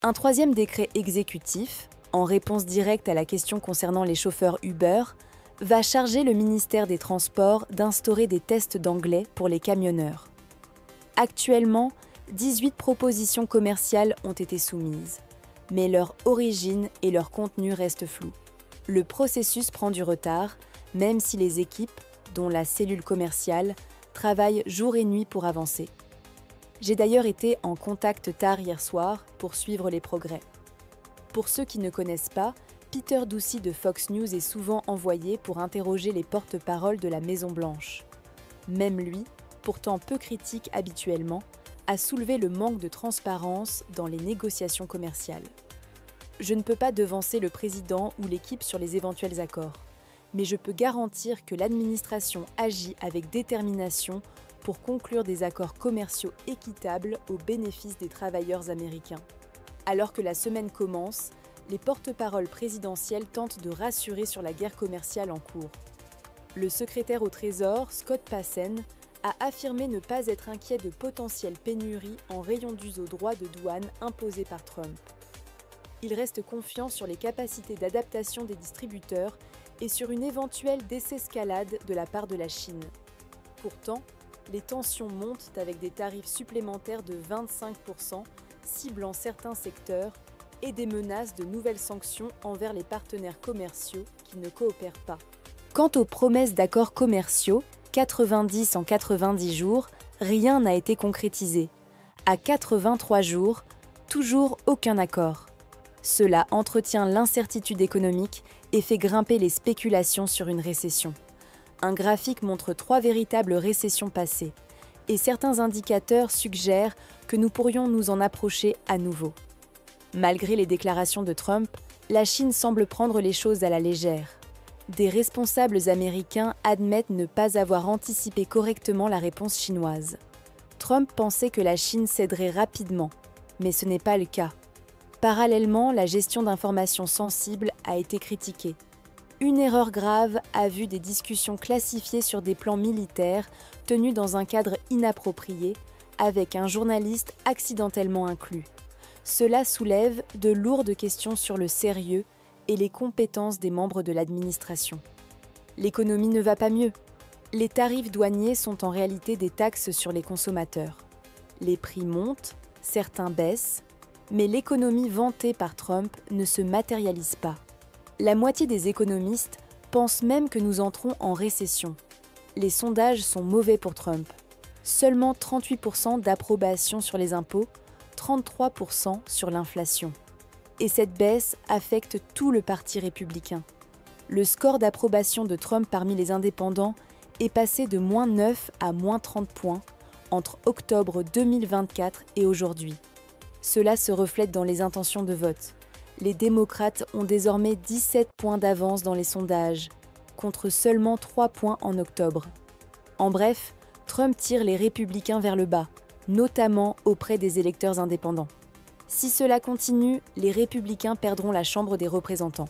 Un troisième décret exécutif, en réponse directe à la question concernant les chauffeurs Uber, va charger le ministère des Transports d'instaurer des tests d'anglais pour les camionneurs. Actuellement, 18 propositions commerciales ont été soumises, mais leur origine et leur contenu restent flous. Le processus prend du retard, même si les équipes, dont la cellule commerciale, travaillent jour et nuit pour avancer. J'ai d'ailleurs été en contact tard hier soir pour suivre les progrès. Pour ceux qui ne connaissent pas, Peter Doocy de Fox News est souvent envoyé pour interroger les porte-paroles de la Maison-Blanche. Même lui, pourtant peu critique habituellement, a soulevé le manque de transparence dans les négociations commerciales. Je ne peux pas devancer le président ou l'équipe sur les éventuels accords, mais je peux garantir que l'administration agit avec détermination pour conclure des accords commerciaux équitables au bénéfice des travailleurs américains. Alors que la semaine commence, les porte-paroles présidentiels tentent de rassurer sur la guerre commerciale en cours. Le secrétaire au Trésor, Scott Passen, a affirmé ne pas être inquiet de potentielles pénuries en rayons d'us aux droits de douane imposés par Trump. Il reste confiant sur les capacités d'adaptation des distributeurs et sur une éventuelle désescalade de la part de la Chine. Pourtant, les tensions montent avec des tarifs supplémentaires de 25%, ciblant certains secteurs, et des menaces de nouvelles sanctions envers les partenaires commerciaux qui ne coopèrent pas. Quant aux promesses d'accords commerciaux, 90 en 90 jours, rien n'a été concrétisé. À 83 jours, toujours aucun accord. Cela entretient l'incertitude économique et fait grimper les spéculations sur une récession. Un graphique montre 3 véritables récessions passées, et certains indicateurs suggèrent que nous pourrions nous en approcher à nouveau. Malgré les déclarations de Trump, la Chine semble prendre les choses à la légère. Des responsables américains admettent ne pas avoir anticipé correctement la réponse chinoise. Trump pensait que la Chine céderait rapidement, mais ce n'est pas le cas. Parallèlement, la gestion d'informations sensibles a été critiquée. Une erreur grave a vu des discussions classifiées sur des plans militaires tenues dans un cadre inapproprié, avec un journaliste accidentellement inclus. Cela soulève de lourdes questions sur le sérieux et les compétences des membres de l'administration. L'économie ne va pas mieux. Les tarifs douaniers sont en réalité des taxes sur les consommateurs. Les prix montent, certains baissent, mais l'économie vantée par Trump ne se matérialise pas. La moitié des économistes pensent même que nous entrons en récession. Les sondages sont mauvais pour Trump. Seulement 38% d'approbation sur les impôts, 33% sur l'inflation. Et cette baisse affecte tout le Parti républicain. Le score d'approbation de Trump parmi les indépendants est passé de -9 à -30 points entre octobre 2024 et aujourd'hui. Cela se reflète dans les intentions de vote. Les démocrates ont désormais 17 points d'avance dans les sondages, contre seulement 3 points en octobre. En bref, Trump tire les républicains vers le bas, notamment auprès des électeurs indépendants. Si cela continue, les républicains perdront la Chambre des représentants.